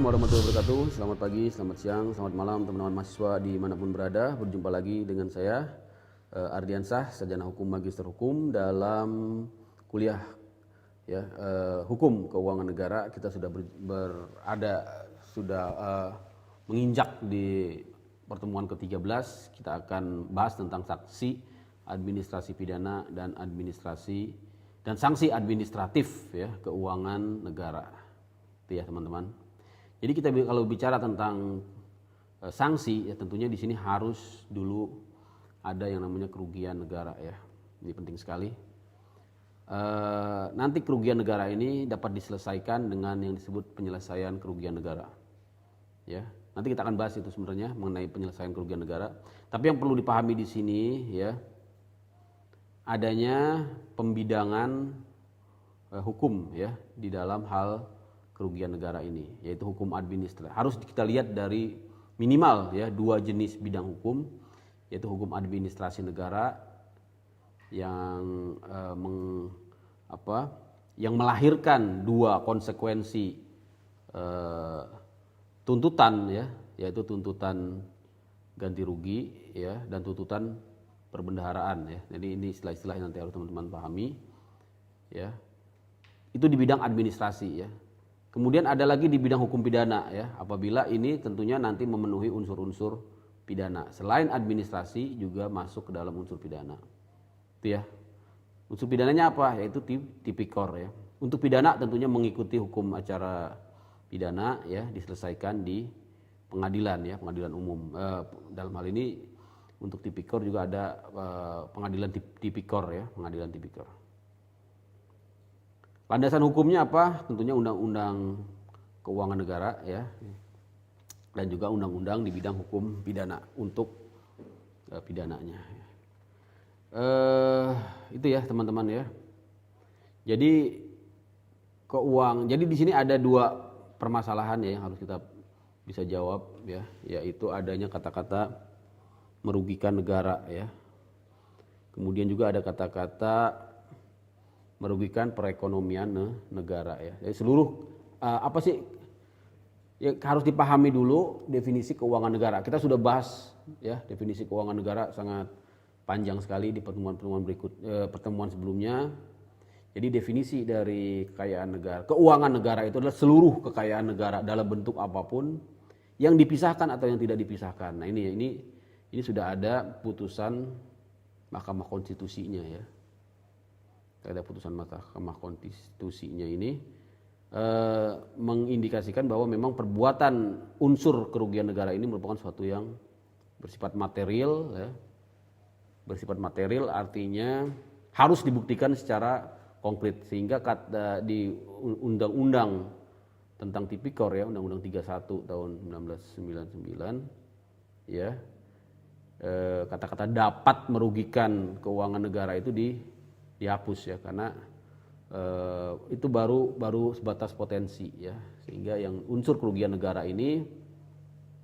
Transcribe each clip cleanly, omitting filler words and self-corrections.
warahmatullahi wabarakatuh. Selamat pagi, selamat siang, selamat malam teman-teman mahasiswa dimanapun berada. Berjumpa lagi dengan saya Ardiansah, sarjana hukum magister hukum dalam kuliah hukum keuangan negara. Kita sudah menginjak di pertemuan ke-13. Kita akan bahas tentang saksi administrasi pidana dan sanksi administratif keuangan negara. Itu ya teman-teman. Jadi kita kalau bicara tentang sanksi, ya tentunya di sini harus dulu ada yang namanya kerugian negara ya. Ini penting sekali. Nanti kerugian negara ini dapat diselesaikan dengan yang disebut penyelesaian kerugian negara. Ya, nanti kita akan bahas itu sebenarnya mengenai penyelesaian kerugian negara. Tapi yang perlu dipahami di sini ya, adanya pembidangan hukum ya di dalam hal kerugian negara ini, yaitu hukum administratif. Harus kita lihat dari minimal ya dua jenis bidang hukum, yaitu hukum administrasi negara yang melahirkan dua konsekuensi tuntutan ya, yaitu tuntutan ganti rugi ya dan tuntutan perbendaharaan ya. Jadi ini istilah-istilah yang nanti harus teman-teman pahami ya. Itu di bidang administrasi ya. Kemudian ada lagi di bidang hukum pidana ya, apabila ini tentunya nanti memenuhi unsur-unsur pidana. Selain administrasi juga masuk ke dalam unsur pidana. Itu ya. Unsur pidananya apa? Yaitu tipikor ya. Untuk pidana tentunya mengikuti hukum acara pidana ya, diselesaikan di pengadilan ya, pengadilan umum. Dalam hal ini untuk tipikor juga ada pengadilan tipikor ya, pengadilan tipikor. Landasan hukumnya apa? Tentunya undang-undang keuangan negara ya, dan juga undang-undang di bidang hukum pidana untuk pidananya. Itu ya teman-teman ya. Jadi jadi di sini ada dua permasalahan ya yang harus kita bisa jawab ya, yaitu adanya kata-kata merugikan negara ya. Kemudian juga ada kata-kata merugikan perekonomian negara ya. Jadi seluruh apa sih ya harus dipahami dulu definisi keuangan negara. Kita sudah bahas ya definisi keuangan negara sangat panjang sekali di pertemuan sebelumnya. Jadi definisi dari kekayaan negara, keuangan negara itu adalah seluruh kekayaan negara dalam bentuk apapun yang dipisahkan atau yang tidak dipisahkan. Nah ini sudah ada putusan Mahkamah Konstitusinya ya. Ada putusan Mahkamah Konstitusinya ini mengindikasikan bahwa memang perbuatan unsur kerugian negara ini merupakan suatu yang bersifat material ya. Bersifat material artinya harus dibuktikan secara konkret, sehingga di undang-undang tentang tipikor ya, Undang-Undang 31 tahun 1999 ya, kata-kata dapat merugikan keuangan negara itu dihapus ya, karena itu baru sebatas potensi ya, sehingga yang unsur kerugian negara ini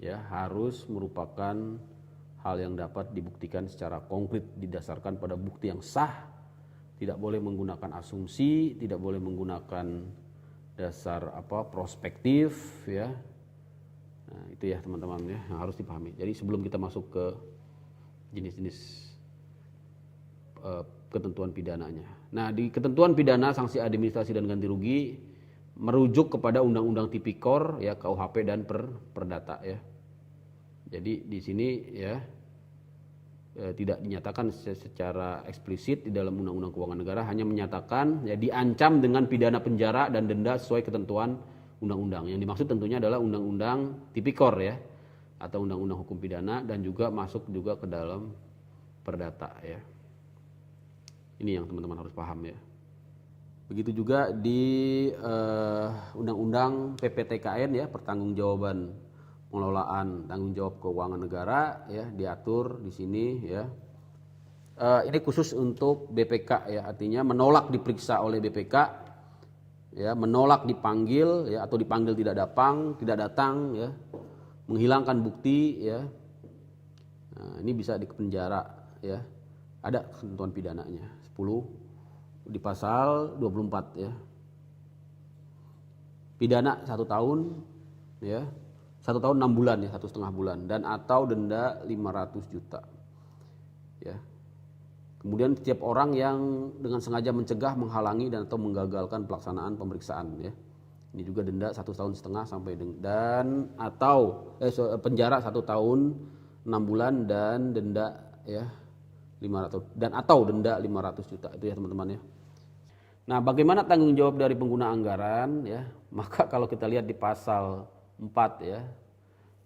ya harus merupakan hal yang dapat dibuktikan secara konkret didasarkan pada bukti yang sah, tidak boleh menggunakan asumsi, tidak boleh menggunakan dasar prospektif ya. Nah, itu ya teman-teman ya yang harus dipahami. Jadi sebelum kita masuk ke jenis-jenis ketentuan pidananya. Nah, di ketentuan pidana sanksi administrasi dan ganti rugi merujuk kepada Undang-Undang Tipikor ya, KUHP dan Perdata ya. Jadi di sini ya tidak dinyatakan secara eksplisit di dalam Undang-Undang Keuangan Negara, hanya menyatakan ya diancam dengan pidana penjara dan denda sesuai ketentuan undang-undang. Yang dimaksud tentunya adalah Undang-Undang Tipikor ya, atau Undang-Undang Hukum Pidana, dan juga masuk juga ke dalam Perdata ya. Ini yang teman-teman harus paham ya. Begitu juga di Undang-Undang PPTKN ya, pertanggungjawaban pengelolaan tanggung jawab keuangan negara ya, diatur di sini ya. Ini khusus untuk BPK ya, artinya menolak diperiksa oleh BPK ya, menolak dipanggil ya, atau dipanggil tidak datang ya, menghilangkan bukti ya. Nah, ini bisa dipenjara ya. Ada ketentuan pidananya 10 di pasal 24 ya. Pidana 1 tahun ya 1 tahun 6 bulan ya, 1,5 bulan, dan atau denda 500 juta ya. Kemudian setiap orang yang dengan sengaja mencegah, menghalangi dan atau menggagalkan pelaksanaan pemeriksaan ya, ini juga denda 1,5 tahun sampai dan atau penjara 1 tahun 6 bulan dan denda ya 500 dan atau denda 500 juta itu ya teman-teman ya. Nah, bagaimana tanggung jawab dari pengguna anggaran ya? Maka kalau kita lihat di pasal 4 ya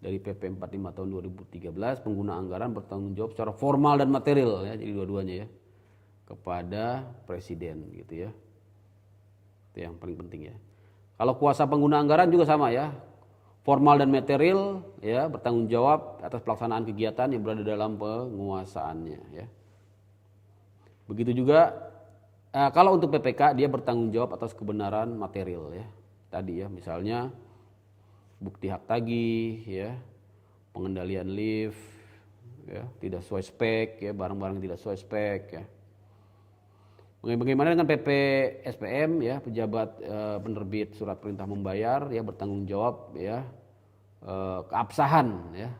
dari PP 45 tahun 2013, pengguna anggaran bertanggung jawab secara formal dan material ya, jadi dua-duanya ya, kepada presiden gitu ya. Itu yang paling penting ya. Kalau kuasa pengguna anggaran juga sama ya, formal dan material ya, bertanggung jawab atas pelaksanaan kegiatan yang berada dalam penguasaannya ya. Begitu juga kalau untuk PPK dia bertanggung jawab atas kebenaran material ya. Tadi ya, misalnya bukti hak tagih ya, pengendalian lift ya, tidak sesuai spek ya, barang-barang tidak sesuai spek ya. Bagaimana dengan PP SPM ya, pejabat penerbit surat perintah membayar ya, bertanggung jawab ya, keabsahan ya,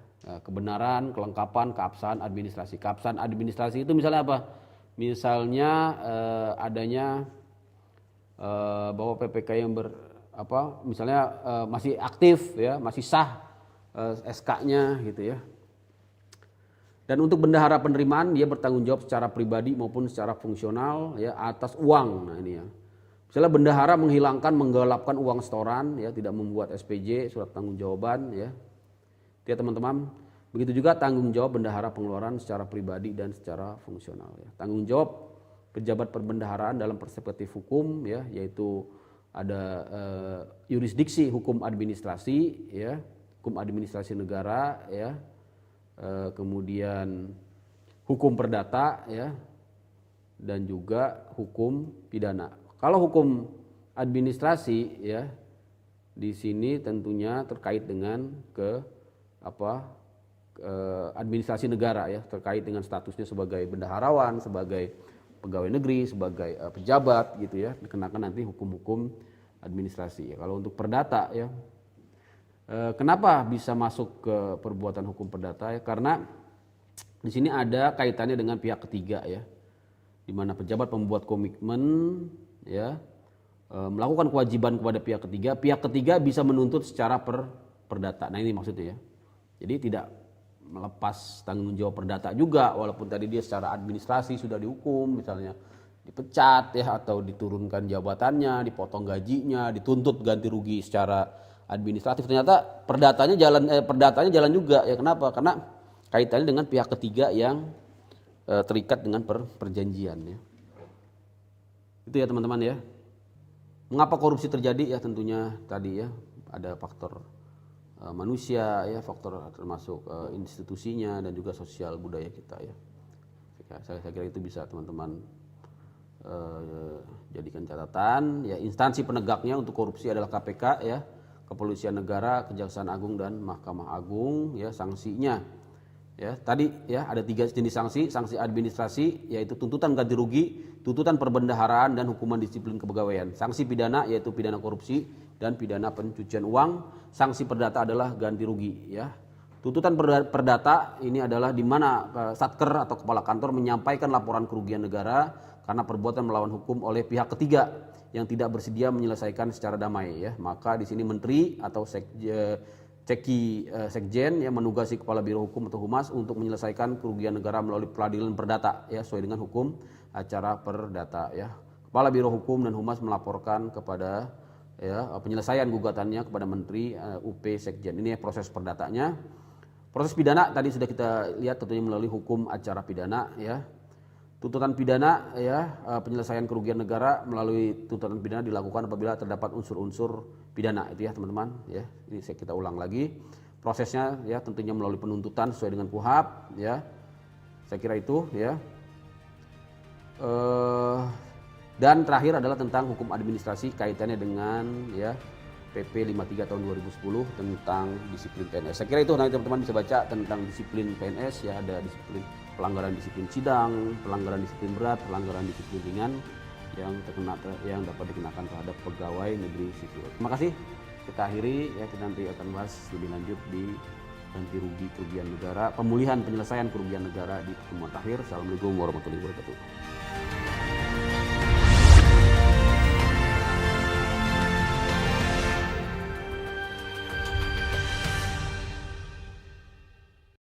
kebenaran, kelengkapan, keabsahan administrasi. Keabsahan administrasi itu misalnya apa? Misalnya adanya bahwa PPK yang misalnya masih aktif ya, masih sah SK-nya gitu ya. Dan untuk bendahara penerimaan dia bertanggung jawab secara pribadi maupun secara fungsional ya atas uang. Nah ini ya. Misalnya bendahara menghilangkan, menggelapkan uang setoran ya, tidak membuat SPJ surat tanggung jawaban ya. Itu ya teman-teman. Begitu juga tanggung jawab bendahara pengeluaran secara pribadi dan secara fungsional ya. Tanggung jawab pejabat perbendaharaan dalam perspektif hukum ya, yaitu ada yurisdiksi hukum administrasi ya, hukum administrasi negara ya. Kemudian hukum perdata ya, dan juga hukum pidana. Kalau hukum administrasi ya, di sini tentunya terkait dengan administrasi negara ya, terkait dengan statusnya sebagai bendaharawan, sebagai pegawai negeri, sebagai pejabat gitu ya, dikenakan nanti hukum-hukum administrasi ya. Kalau untuk perdata ya, kenapa bisa masuk ke perbuatan hukum perdata ya? Karena di sini ada kaitannya dengan pihak ketiga ya, di mana pejabat membuat komitmen ya, melakukan kewajiban kepada pihak ketiga bisa menuntut secara perdata. Nah ini maksudnya ya. Jadi tidak melepas tanggung jawab perdata juga, walaupun tadi dia secara administrasi sudah dihukum, misalnya dipecat ya, atau diturunkan jabatannya, dipotong gajinya, dituntut ganti rugi secara administratif, ternyata perdatanya jalan juga ya. Kenapa? Karena kaitannya dengan pihak ketiga yang terikat dengan perjanjian ya. Itu ya teman-teman ya. Mengapa korupsi terjadi ya? Tentunya tadi ya ada faktor manusia ya, faktor termasuk institusinya dan juga sosial budaya kita ya. Saya kira itu bisa teman-teman jadikan catatan ya. Instansi penegaknya untuk korupsi adalah KPK ya, Kepolisian Negara, Kejaksaan Agung dan Mahkamah Agung ya. Sanksinya ya tadi ya ada 3 jenis sanksi. Sanksi administrasi yaitu tuntutan ganti rugi, tuntutan perbendaharaan dan hukuman disiplin kepegawaian. Sanksi pidana yaitu pidana korupsi dan pidana pencucian uang. Sanksi perdata adalah ganti rugi ya. Tuntutan perdata ini adalah di mana Satker atau kepala kantor menyampaikan laporan kerugian negara karena perbuatan melawan hukum oleh pihak ketiga yang tidak bersedia menyelesaikan secara damai ya. Maka di sini menteri atau sekjen yang menugasi kepala biro hukum atau humas untuk menyelesaikan kerugian negara melalui peradilan perdata ya, sesuai dengan hukum acara perdata ya. Kepala biro hukum dan humas melaporkan kepada ya penyelesaian gugatannya kepada menteri UP sekjen. Ini ya proses perdatanya. Proses pidana tadi sudah kita lihat tentunya melalui hukum acara pidana ya. Tuntutan pidana ya, penyelesaian kerugian negara melalui tuntutan pidana dilakukan apabila terdapat unsur-unsur pidana itu ya teman-teman ya. Ini kita ulang lagi. Prosesnya ya tentunya melalui penuntutan sesuai dengan KUHP ya. Saya kira itu ya. Dan terakhir adalah tentang hukum administrasi kaitannya dengan ya PP 53 tahun 2010 tentang disiplin PNS. Saya kira itu nanti teman-teman bisa baca tentang disiplin PNS ya, ada disiplin pelanggaran disiplin sidang, pelanggaran disiplin berat, pelanggaran disiplin ringan yang dapat dikenakan terhadap pegawai negeri sipil. Terima kasih. kita akhiri ya, kita nanti akan bahas lebih lanjut di ganti rugi kerugian negara, pemulihan penyelesaian kerugian negara di pertemuan akhir. Assalamualaikum warahmatullahi wabarakatuh.